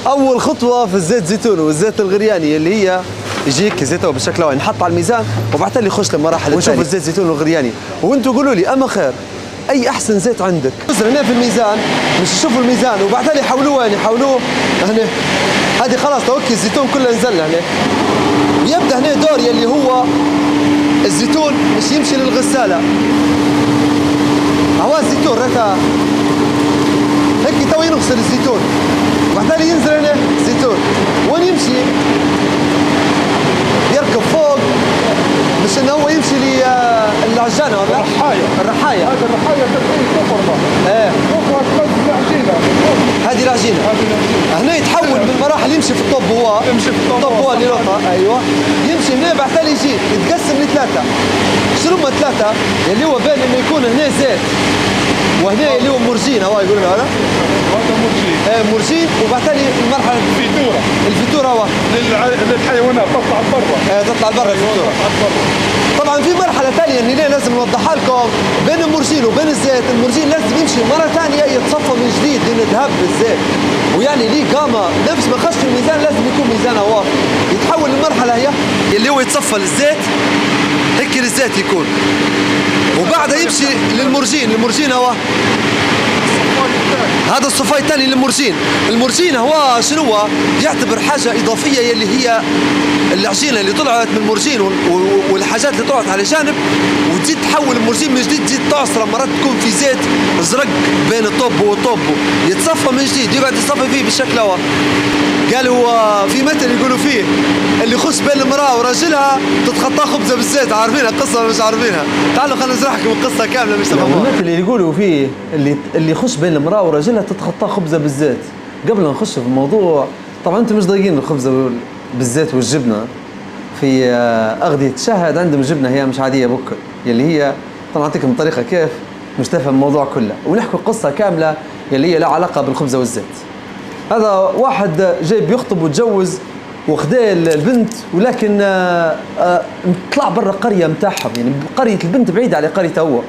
اول خطوه في الزيت زيتون والزيت الغرياني اللي هي يجيك زيته بالشكل هذا ينحط على الميزان وبعد تالي يخش لمراحل ونشوف الزيت زيتون والغرياني. وانتم قولوا لي اما خير اي احسن زيت عندك؟ نزل هنا في الميزان مش يشوفوا الميزان وبعد تالي يحولوه يعني يحولوه هنا. هذه خلاص توكي الزيتون كله نزل هنا. يبدا هنا دور يلي هو الزيتون مش يمشي للغساله. هو الزيتون رتا هيك تو ينغسل الزيتون وبعد تالي ينزل هنا زيتون وين يمشي؟ يركب فوق مش انه هو يمشي للعجانه ولا الرحايه. هذا الرحايه تكون كفر ايه فوقها تنزل العجينه. هذه العجينه هنا يتحول من مراحل يمشي في الطب هو هو اللي نقطه ايوه يمشي هنا بعد تالي يجي يتقسم لثلاثه. شنو هما ثلاثه؟ اللي هو بين انه يكون هنا زيت وهنا اللي هو مرجين هو يقولوا له هذا مرجين. مرجين وبعد تالي المرحله الفيتوره هو للحيوانات تطلع برا. تطلع برا الفيتوره. طبعا في مرحله ثانيه اللي لازم نوضحها لكم بين المرجين وبين الزيت. المرجين لازم يمشي مره ثانيه يتصفى من جديد ينذهب بالزيت ويعني ليه قامه نفس ما خش في الميزان لازم يكون ميزانه واضح. يتحول للمرحله هي اللي هو يتصفى للزيت هيك الزيت يكون وبعدها يمشي للمرجين. المرجين هو هذا الصفاي الثاني للمرجين. المرجين هو شنو هو؟ يعتبر حاجه اضافيه يلي هي العجينه اللي طلعت من المرجين والحاجات اللي طلعت على جانب وتزيد تحول المرجين من جديد تزيد تعصر مرات تكون في زيت ازرق بين الطب والطب يتصفى من جديد يقعد يصفى فيه بالشكل هو. قالوا في مثل يقولوا فيه اللي يخش بين المراه وراجلها تتخطاه خبزه بالزيت. عارفينها القصه ولا مش عارفينها؟ تعالوا خلينا نشرح لكم القصه كامله مش تفهموها. المثل اللي يقولوا فيه اللي يخش بين المراه وراجلها تتخطاه خبزه بالزيت. قبل ما نخش في الموضوع طبعا انتم مش ضايقين الخبزه بالزيت والجبنه في اغذيه الشهد عندهم الجبنه هي مش عاديه بكل يلي هي طبعا اعطيكم الطريقه كيف مش تفهم الموضوع كله ونحكي قصه كامله يلي هي لها علاقه بالخبزه والزيت. هذا واحد جاي بيخطب وتجوز وخذا البنت ولكن طلع برا القريه متاعهم يعني قريه البنت بعيده على قريته هو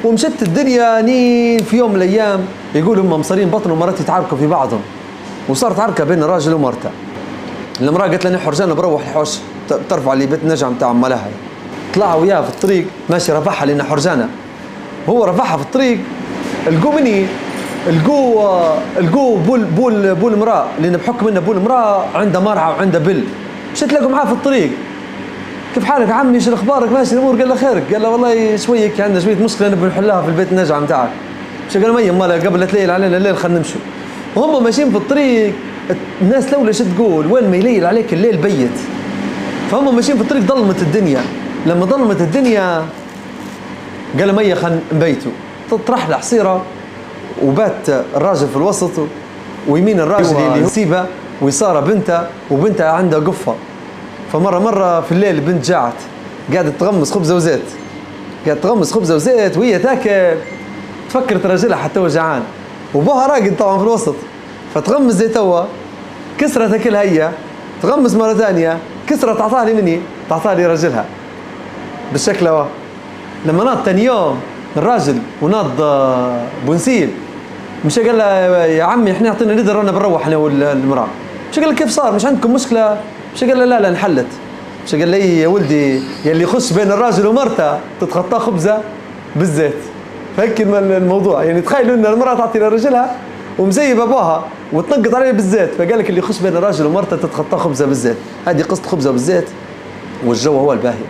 ومشت الدنيا نين في يوم من الايام يقولوا هم مصارين بطن ومرات يتعاركوا في بعضهم وصارت عركه بين الراجل ومرته. المراه قالت لنا حرجانه بروح الحوش ترفع لي بيت النجع نتاع امالها. طلعوا وياها في الطريق ماشي رفعها لنا حرجانه هو رفعها في الطريق لقوا مني لقوا بول امراه لان بحكم انه بول امراه عنده مرعى وعنده بل. مشيت لقوا معاه في الطريق كيف حالك عمي شو اخبارك ماشي الامور؟ قال له خيرك. قال له والله شويه عندنا شويه مشكله نبي نحلها في البيت النجع نتاعك. مش قال مي مالها قبل لا تليل علينا الليل خلينا نمشوا. وهم ماشيين في الطريق الناس لولا شو تقول وين ما يليل عليك الليل بيت. فهم ماشيين في الطريق ظلمت الدنيا. لما ظلمت الدنيا قال مي خلينا نبيتوا. طرح له حصيره وبات الراجل في الوسط ويمين الراجل اللي هو سيبه ويساره بنته وبنتها عندها قفه. فمره في الليل البنت جاعت قاعده تغمس خبزه وزيت قاعده تغمس خبزه وزيت وهي تاكل تفكرت راجلها حتى هو جعان وبوها راقد طبعا في الوسط فتغمس زي توا كسرت تاكلها هي تغمس مره ثانيه كسرت تعطاها لي مني تعطاها لي راجلها بالشكل هو. لما ناض ثاني يوم الراجل وناض بونسيل مش قال له يا عمي احنا اعطينا ندر انا بنروح انا والمراه. مش قال له كيف صار مش عندكم مشكله؟ مش قال له لا انحلت. مش قال لي يا ولدي يلي يخش بين الراجل ومرته تتخطاه خبزه بالزيت. فهيك الموضوع يعني تخيلوا ان المراه تعطي لرجلها ومزيب ابوها وتنقط عليه بالزيت. فقال لك اللي يخش بين الراجل ومرته تتخطاه خبزه بالزيت. هذه قصه خبزه بالزيت والجو هو الباهي.